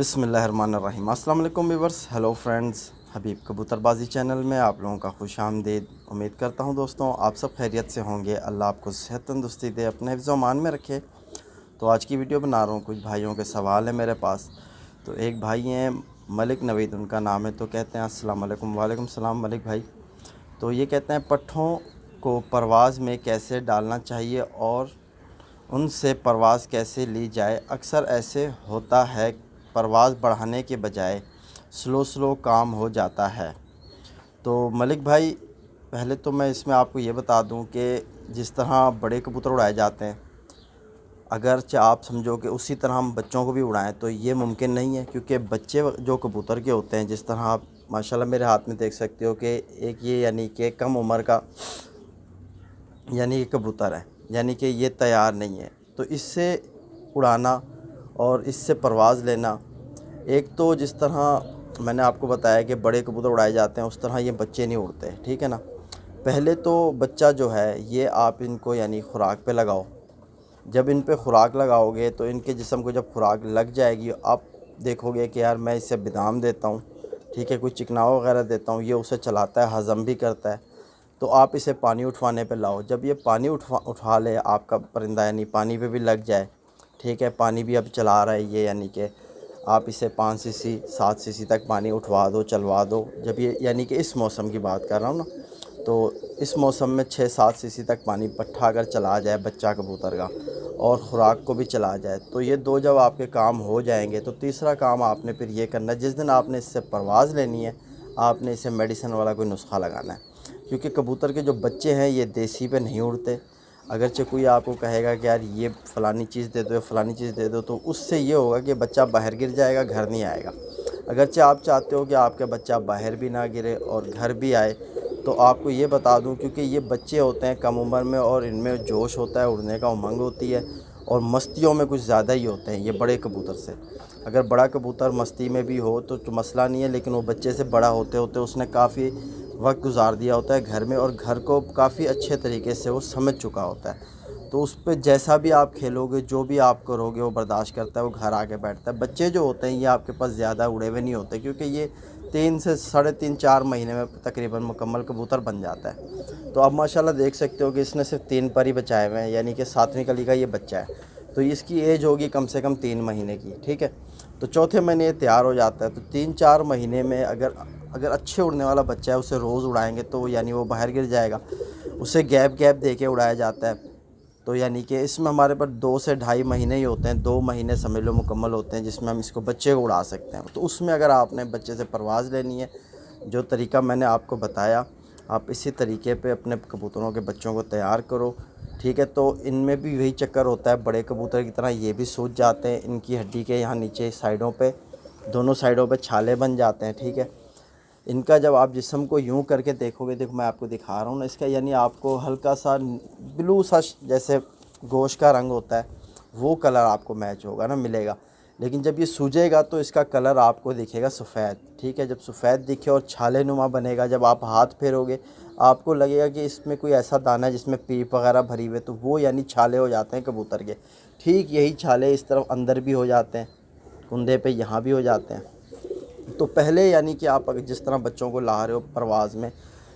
बिस्मिल्लाहिर्रहमानिर्रहीम। अस्सलाम वालेकुम व्यूअर्स, हेलो फ्रेंड्स। हबीब कबूतरबाजी चैनल में आप लोगों का खुश आमदीद। उम्मीद करता हूँ दोस्तों आप सब खैरियत से होंगे। अल्लाह आपको सेहत तंदुरुस्ती दे, अपने हिफ्ज़ व अमान में रखे। तो आज की वीडियो बना रहा हूँ, कुछ भाइयों के सवाल है मेरे पास। तो एक भाई हैं मलिक नवीद उनका नाम है, तो कहते हैं अस्सलाम वालेकुम। वालेकुम सलाम मलिक भाई। तो ये कहते हैं पट्ठों को परवाज़ में कैसे डालना चाहिए और उनसे परवाज़ कैसे ली जाए। अक्सर ऐसे होता है परवाज़ बढ़ाने के बजाय स्लो काम हो जाता है। तो मलिक भाई, पहले तो मैं इसमें आपको ये बता दूं कि जिस तरह बड़े कबूतर उड़ाए जाते हैं, अगरचे आप समझो कि उसी तरह हम बच्चों को भी उड़ाएं तो ये मुमकिन नहीं है, क्योंकि बच्चे जो कबूतर के होते हैं, जिस तरह आप माशाल्लाह मेरे हाथ में देख सकते हो कि एक ये यानी कि कम उम्र का यानी कि कबूतर है, यानी कि ये तैयार नहीं है। तो इससे उड़ाना और इससे परवाज़ लेना, एक तो जिस तरह मैंने आपको बताया कि बड़े कबूतर उड़ाए जाते हैं उस तरह ये बच्चे नहीं उड़ते, ठीक है ना। पहले तो बच्चा जो है ये आप इनको यानी खुराक पे लगाओ। जब इन पे खुराक लगाओगे तो इनके जिस्म को जब खुराक लग जाएगी, आप देखोगे कि यार मैं इसे बादाम देता हूँ, ठीक है, कुछ चिकनाव वगैरह देता हूँ, ये उसे चलाता है, हज़म भी करता है। तो आप इसे पानी उठवाने पे लाओ। जब ये पानी उठा ले आपका परिंदा, यानी पानी पे भी लग जाए, ठीक है, पानी भी अब चला रहा है ये, यानी कि आप इसे 5 सीसी 7 सीसी तक पानी उठवा दो, चलवा दो। जब ये यानी कि इस मौसम की बात कर रहा हूँ ना, तो इस मौसम में 6-7 सीसी तक पानी पट्ठा अगर चला जाए बच्चा कबूतर का और ख़ुराक को भी चला जाए, तो ये दो जब आपके काम हो जाएंगे, तो तीसरा काम आपने फिर ये करना है, जिस दिन आपने इससे परवाज़ लेनी है आपने इसे मेडिसिन वाला कोई नुस्खा लगाना है। क्योंकि कबूतर के जो बच्चे हैं ये देसी पे नहीं उड़ते। अगरचे कोई आपको कहेगा कि यार ये फ़लानी चीज़ दे दो या फ़लानी चीज़ दे दो, तो उससे ये होगा कि बच्चा बाहर गिर जाएगा, घर नहीं आएगा। अगरचे आप चाहते हो कि आपका बच्चा बाहर भी ना गिरे और घर भी आए, तो आपको ये बता दूं, क्योंकि ये बच्चे होते हैं कम उम्र में और इनमें जोश होता है, उड़ने का उमंग होती है और मस्तियों में कुछ ज़्यादा ही होते हैं ये बड़े कबूतर से। अगर बड़ा कबूतर मस्ती में भी हो तो मसला नहीं है, लेकिन वो बच्चे से बड़ा होते होते उसने काफ़ी वक्त गुजार दिया होता है घर में और घर को काफ़ी अच्छे तरीके से वो समझ चुका होता है। तो उस पर जैसा भी आप खेलोगे, जो भी आप करोगे, वो बर्दाश्त करता है, वो घर आके बैठता है। बच्चे जो होते हैं ये आपके पास ज़्यादा उड़े हुए नहीं होते, क्योंकि ये 3 से साढ़े 3-4 महीने में तकरीबन मुकम्मल कबूतर बन जाता है। तो आप माशाल्लाह देख सकते हो कि इसने सिर्फ 3 पर ही बचाए हुए हैं, यानी कि 7वीं कली का ये बच्चा है। तो इसकी एज होगी कम से कम 3 महीने की, ठीक है। तो चौथे महीने ये तैयार हो जाता है। तो 3-4 महीने में अगर अच्छे उड़ने वाला बच्चा है, उसे रोज़ उड़ाएंगे तो यानी वो बाहर गिर जाएगा। उसे गैप दे के उड़ाया जाता है। तो यानी कि इसमें हमारे पास 2 से ढाई महीने ही होते हैं, 2 महीने समझ लो मुकम्मल होते हैं, जिसमें हम इसको बच्चे को उड़ा सकते हैं। तो उसमें अगर आपने बच्चे से परवाज़ लेनी है, जो तरीका मैंने आपको बताया, आप इसी तरीके पे अपने कबूतरों के बच्चों को तैयार करो, ठीक है। तो इनमें भी वही चक्कर होता है, बड़े कबूतर की तरह ये भी सूज जाते हैं। इनकी हड्डी के यहाँ नीचे साइडों पे, दोनों साइडों पे छाले बन जाते हैं, ठीक है। इनका जब आप जिस्म को यूं करके देखोगे, देखो मैं आपको दिखा रहा हूँ ना, इसका यानी आपको हल्का सा ब्लू सा जैसे गोश्त का रंग होता है वो कलर आपको मैच होगा ना, मिलेगा। लेकिन जब ये सूजेगा तो इसका कलर आपको दिखेगा सफ़ेद, ठीक है। जब सफ़ेद दिखे और छाले नुमा बनेगा, जब आप हाथ फेरोगे आपको लगेगा कि इसमें कोई ऐसा दाना है जिसमें पीप वगैरह भरी हुई है, तो वो यानी छाले हो जाते हैं कबूतर के। ठीक यही छाले इस तरफ अंदर भी हो जाते हैं, कुंधे पे यहाँ भी हो जाते हैं। तो पहले यानी कि आप अगर जिस तरह बच्चों को ला रहे हो परवाज़ में,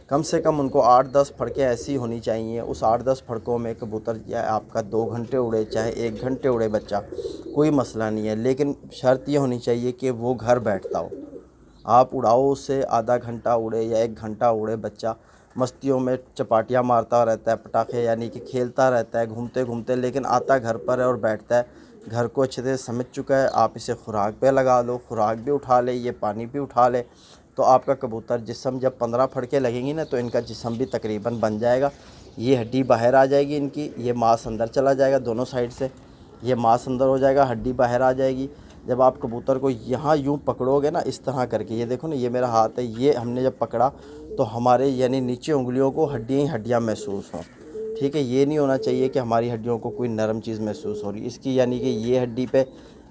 कम से कम उनको 8-10 फड़कें ऐसी होनी चाहिए। उस 8-10 फड़कों में कबूतर या आपका 2 घंटे उड़े चाहे 1 घंटे उड़े बच्चा, कोई मसला नहीं है। लेकिन शर्त ये होनी चाहिए कि वो घर बैठता हो। आप उड़ाओ उससे, आधा घंटा उड़े या 1 घंटा उड़े, बच्चा मस्तियों में चपाटियाँ मारता रहता है, पटाखे यानी कि खेलता रहता है घूमते घूमते, लेकिन आता घर पर है और बैठता है। घर को अच्छे से समझ चुका है। आप इसे खुराक पे लगा लो, खुराक भी उठा ले, ये पानी भी उठा ले, तो आपका कबूतर जिस्म जब 15 फड़के लगेंगी ना, तो इनका जिस्म भी तकरीबन बन जाएगा। ये हड्डी बाहर आ जाएगी इनकी, ये मांस अंदर चला जाएगा दोनों साइड से, ये मांस अंदर हो जाएगा, हड्डी बाहर आ जाएगी। जब आप कबूतर को यहाँ यूँ पकड़ोगे ना, इस तरह करके, ये देखो ना, ये मेरा हाथ है, ये हमने जब पकड़ा तो हमारे यानी नीचे उंगलियों को हड्डियाँ ही हड्डियाँ महसूस हों, ठीक है। ये नहीं होना चाहिए कि हमारी हड्डियों को कोई नरम चीज़ महसूस हो रही। इसकी यानी कि ये हड्डी पे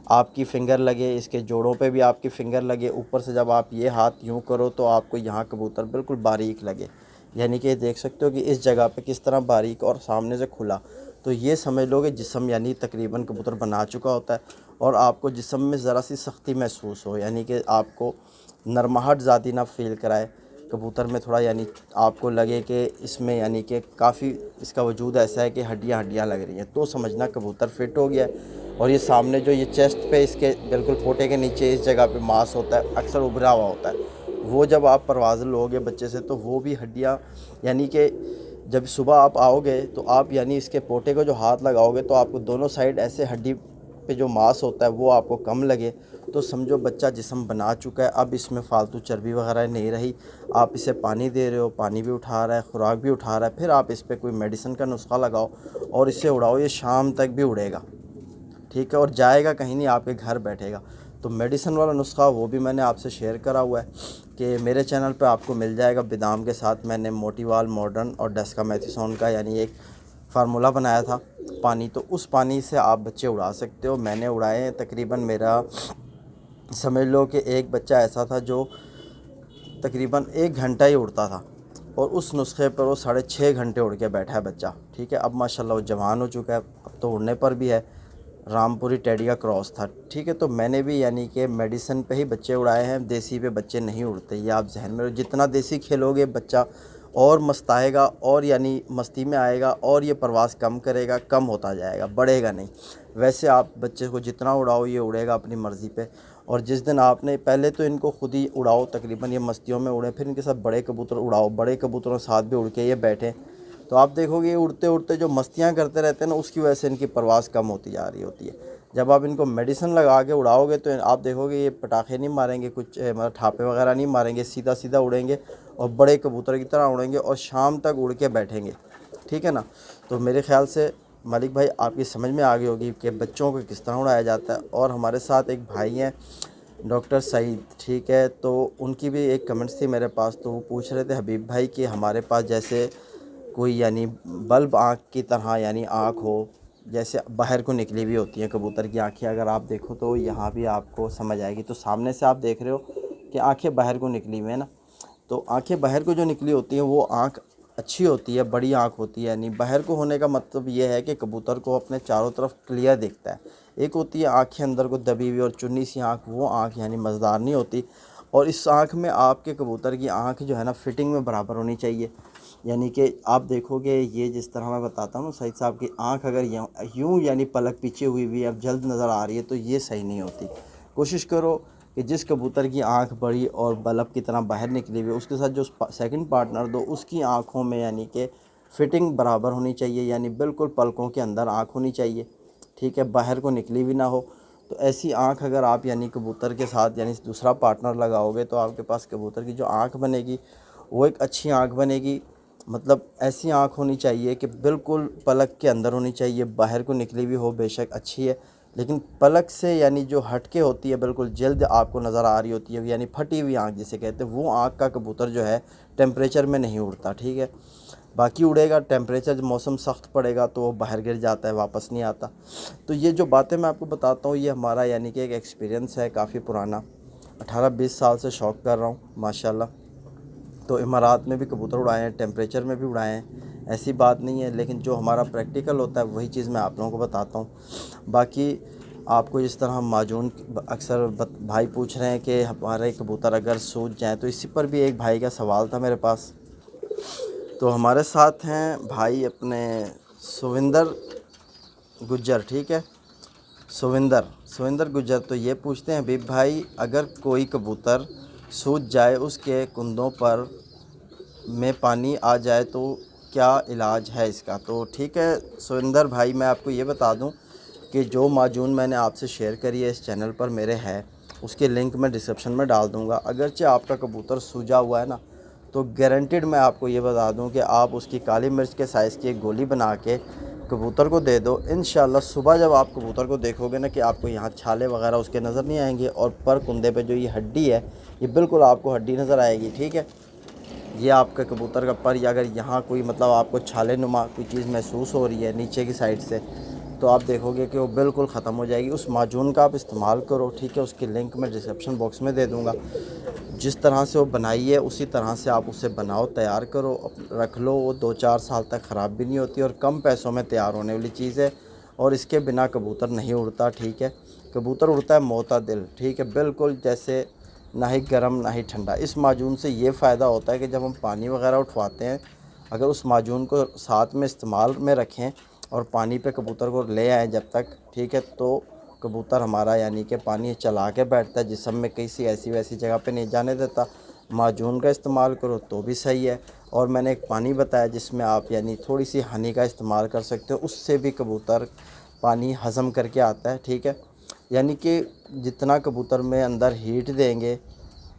आपकी फ़िंगर लगे, इसके जोड़ों पे भी आपकी फ़िंगर लगे, ऊपर से जब आप ये हाथ यूँ करो तो आपको यहाँ कबूतर बिल्कुल बारीक लगे, यानी कि देख सकते हो कि इस जगह पे किस तरह बारीक और सामने से खुला। तो ये समझ लो कि जिस्म यानी तकरीबन कबूतर बना चुका होता है। और आपको जिस्म में ज़रा सी सख्ती महसूस हो, यानी कि आपको नरमाहट ज़्यादा ना फ़ील कराए कबूतर में, थोड़ा यानी आपको लगे कि इसमें यानी कि काफ़ी इसका वजूद ऐसा है कि हड्डियाँ हड्डियाँ लग रही हैं, तो समझना कबूतर फिट हो गया है। और ये सामने जो ये चेस्ट पे इसके बिल्कुल पोटे के नीचे इस जगह पे मांस होता है, अक्सर उभरा हुआ होता है, वो जब आप परवाज़ लोगे बच्चे से तो वो भी हड्डियाँ, यानी कि जब सुबह आप आओगे तो आप यानी इसके पोटे को जो हाथ लगाओगे तो आपको दोनों साइड ऐसे हड्डी पे जो मांस होता है वो आपको कम लगे, तो समझो बच्चा जिस्म बना चुका है। अब इसमें फ़ालतू चर्बी वगैरह नहीं रही। आप इसे पानी दे रहे हो, पानी भी उठा रहा है, खुराक भी उठा रहा है, फिर आप इस पर कोई मेडिसिन का नुस्खा लगाओ और इसे उड़ाओ, ये शाम तक भी उड़ेगा, ठीक है, और जाएगा कहीं नहीं, आपके घर बैठेगा। तो मेडिसिन वाला नुस्खा वो भी मैंने आपसे शेयर करा हुआ है कि मेरे चैनल पे आपको मिल जाएगा। बादाम के साथ मैंने मोटीवाल मॉडर्न और डेस्कामेथासोन का यानी एक फार्मूला बनाया था पानी, तो उस पानी से आप बच्चे उड़ा सकते हो। मैंने उड़ाए हैं, तकरीबन मेरा समझ लो कि एक बच्चा ऐसा था जो तकरीबन 1 घंटा ही उड़ता था, और उस नुस्खे पर वो 6.5 घंटे उड़ के बैठा है बच्चा, ठीक है। अब माशाल्लाह वो जवान हो चुका है, अब तो उड़ने पर भी है। रामपुरी टेडी का क्रॉस था, ठीक है। तो मैंने भी यानी कि मेडिसिन पे ही बच्चे उड़ाए हैं, देसी पे बच्चे नहीं उड़ते, ये आप जहन में, जितना देसी खेलोगे बच्चा और मस्त आएगा और यानी मस्ती में आएगा और ये परवाज़ कम करेगा, कम होता जाएगा, बढ़ेगा नहीं। वैसे आप बच्चे को जितना उड़ाओ ये उड़ेगा अपनी मर्ज़ी पे। और जिस दिन आपने पहले तो इनको खुद ही उड़ाओ, तकरीबन ये मस्तियों में उड़े, फिर इनके साथ बड़े कबूतर उड़ाओ, बड़े कबूतरों के साथ भी उड़ के ये बैठें, तो आप देखोगे ये उड़ते उड़ते जो मस्तियाँ करते रहते हैं ना, उसकी वजह से इनकी परवाज़ कम होती जा रही होती है। जब आप इनको मेडिसिन लगा के उड़ाओगे तो आप देखोगे ये पटाखे नहीं मारेंगे, कुछ मतलब ठापे वगैरह नहीं मारेंगे, सीधा सीधा उड़ेंगे और बड़े कबूतर की तरह उड़ेंगे और शाम तक उड़ के बैठेंगे, ठीक है ना। तो मेरे ख़्याल से मलिक भाई आपकी समझ में आ गई होगी कि बच्चों को किस तरह उड़ाया जाता है। और हमारे साथ एक भाई हैं डॉक्टर सईद, ठीक है, तो उनकी भी एक कमेंट्स थी मेरे पास, तो वो पूछ रहे थे हबीब भाई कि हमारे पास जैसे कोई यानी बल्ब आँख की तरह यानी आँख हो, जैसे बाहर को निकली हुई होती हैं कबूतर की आँखें, अगर आप देखो तो यहाँ भी आपको समझ आएगी। तो सामने से आप देख रहे हो कि आँखें बाहर को निकली हुई है ना, तो आँखें बाहर को जो निकली होती हैं वो आँख अच्छी होती है, बड़ी आँख होती है। यानी बाहर को होने का मतलब ये है कि कबूतर को अपने चारों तरफ क्लियर दिखता है। एक होती है आँखें अंदर को दबी हुई और चुन्नी सी आँख, वो आँख यानी मज़ेदार नहीं होती। और इस आँख में आपके कबूतर की आँख जो है ना फिटिंग में बराबर होनी चाहिए। यानी कि आप देखोगे ये जिस तरह मैं बताता हूँ सईद साहब की आँख अगर यूँ यानी पलक पीछे हुई हुई अब जल्द नज़र आ रही है तो ये सही नहीं होती। कोशिश करो कि जिस कबूतर की आँख बड़ी और बल्ब की तरह बाहर निकली हुई है उसके साथ जो सेकंड पार्टनर दो उसकी आँखों में यानी कि फ़िटिंग बराबर होनी चाहिए, यानी बिल्कुल पलकों के अंदर आँख होनी चाहिए, ठीक है, बाहर को निकली भी ना हो। तो ऐसी आँख अगर आप यानी कबूतर के साथ यानी दूसरा पार्टनर लगाओगे तो आपके पास कबूतर की जो आँख बनेगी वो एक अच्छी आँख बनेगी। मतलब ऐसी आँख होनी चाहिए कि बिल्कुल पलक के अंदर होनी चाहिए, बाहर को निकली हुई हो बेशक अच्छी है, लेकिन पलक से यानी जो हटके होती है बिल्कुल जल्द आपको नज़र आ रही होती है, यानी फटी हुई आँख जिसे कहते हैं, वो आँख का कबूतर जो है टेम्परेचर में नहीं उड़ता, ठीक है। बाकी उड़ेगा, टेम्परेचर मौसम सख्त पड़ेगा तो वो बाहर गिर जाता है, वापस नहीं आता। तो ये जो बातें मैं आपको बताता हूँ ये हमारा यानी कि एक एक्सपीरियंस है काफ़ी पुराना, 18-20 साल से शौक़ कर रहा हूँ माशाल्लाह। तो इमारात में भी कबूतर उड़ाए हैं, टेम्परेचर में भी उड़ाए हैं, ऐसी बात नहीं है, लेकिन जो हमारा प्रैक्टिकल होता है वही चीज़ मैं आप लोगों को बताता हूँ। बाकी आपको जिस तरह माजून अक्सर भाई पूछ रहे हैं कि हमारे कबूतर अगर सूज जाएँ, तो इसी पर भी एक भाई का सवाल था मेरे पास। तो हमारे साथ हैं भाई अपने सुविंदर गुज्जर, ठीक है, सुविंदर गुज्जर। तो ये पूछते हैं हबीब भाई अगर कोई कबूतर सूज जाए, उसके कुंदों पर में पानी आ जाए तो क्या इलाज है इसका। तो ठीक है सुविंदर भाई, मैं आपको ये बता दूं कि जो माजून मैंने आपसे शेयर करी है इस चैनल पर मेरे है, उसके लिंक मैं डिस्क्रिप्शन में डाल दूंगा। अगरचे आपका कबूतर सूजा हुआ है ना, तो गारंटेड मैं आपको ये बता दूं कि आप उसकी काली मिर्च के साइज़ की एक गोली बना के कबूतर को दे दो। इंशाल्लाह सुबह जब आप कबूतर को देखोगे ना कि आपको यहाँ छाले वगैरह उसके नज़र नहीं आएंगे, और पर कुंदे पे जो ये हड्डी है ये बिल्कुल आपको हड्डी नज़र आएगी, ठीक है। ये आपका कबूतर का पर, या अगर यहाँ कोई मतलब आपको छाले नुमा कोई चीज़ महसूस हो रही है नीचे की साइड से, तो आप देखोगे कि वो बिल्कुल ख़त्म हो जाएगी। उस माजून का आप इस्तेमाल करो, ठीक है, उसकी लिंक मैं डिस्क्रिप्शन बॉक्स में दे दूँगा। जिस तरह से वो बनाई है उसी तरह से आप उसे बनाओ, तैयार करो, रख लो, वो 2-4 साल तक ख़राब भी नहीं होती और कम पैसों में तैयार होने वाली चीज़ है, और इसके बिना कबूतर नहीं उड़ता, ठीक है। कबूतर उड़ता है मोतदिल, ठीक है, बिल्कुल जैसे ना ही गर्म ना ही ठंडा। इस माजून से ये फ़ायदा होता है कि जब हम पानी वगैरह उठवाते हैं, अगर उस माजून को साथ में इस्तेमाल में रखें और पानी पे कबूतर को ले आएँ जब तक, ठीक है, तो कबूतर हमारा यानी कि पानी चला के बैठता है, जिस्म में किसी ऐसी वैसी जगह पे नहीं जाने देता। माजून का इस्तेमाल करो तो भी सही है। और मैंने एक पानी बताया जिसमें आप यानी थोड़ी सी हनी का इस्तेमाल कर सकते हो, उससे भी कबूतर पानी हज़म करके आता है, ठीक है। यानी कि जितना कबूतर में अंदर हीट देंगे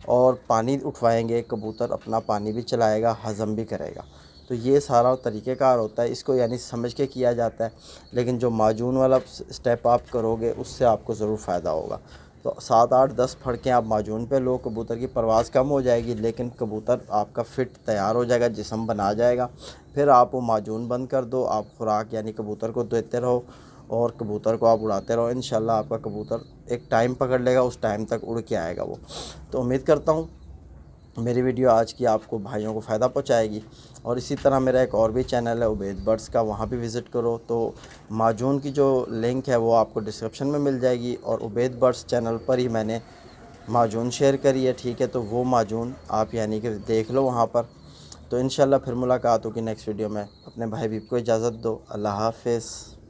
और पानी उठवाएंगे, कबूतर अपना पानी भी चलाएगा, हज़म भी करेगा। तो ये सारा तरीक़ेकार होता है, इसको यानी समझ के किया जाता है। लेकिन जो माजून वाला स्टेप आप करोगे उससे आपको ज़रूर फ़ायदा होगा। तो 7 8 10 फड़कें आप माजून पे लो, कबूतर की परवाज़ कम हो जाएगी, लेकिन कबूतर आपका फ़िट तैयार हो जाएगा, जिस्म बना जाएगा। फिर आप वो माजून बंद कर दो, आप खुराक यानी कबूतर को देते रहो और कबूतर को आप उड़ाते रहो। इंशाल्लाह आपका कबूतर एक टाइम पकड़ लेगा, उस टाइम तक उड़ के आएगा वो। तो उम्मीद करता हूँ मेरी वीडियो आज की आपको भाइयों को फ़ायदा पहुंचाएगी। और इसी तरह मेरा एक और भी चैनल है उबैद बर्ड्स का, वहाँ भी विज़िट करो। तो माजून की जो लिंक है वो आपको डिस्क्रिप्शन में मिल जाएगी, और उबैद बर्ड्स चैनल पर ही मैंने माजून शेयर करी है, ठीक है। तो वो माजून आप यानी कि देख लो वहाँ पर। तो इंशाल्लाह फिर मुलाकात होगी नेक्स्ट वीडियो में। अपने भाई बीब को इजाज़त दो। अल्लाह हाफ़िज़।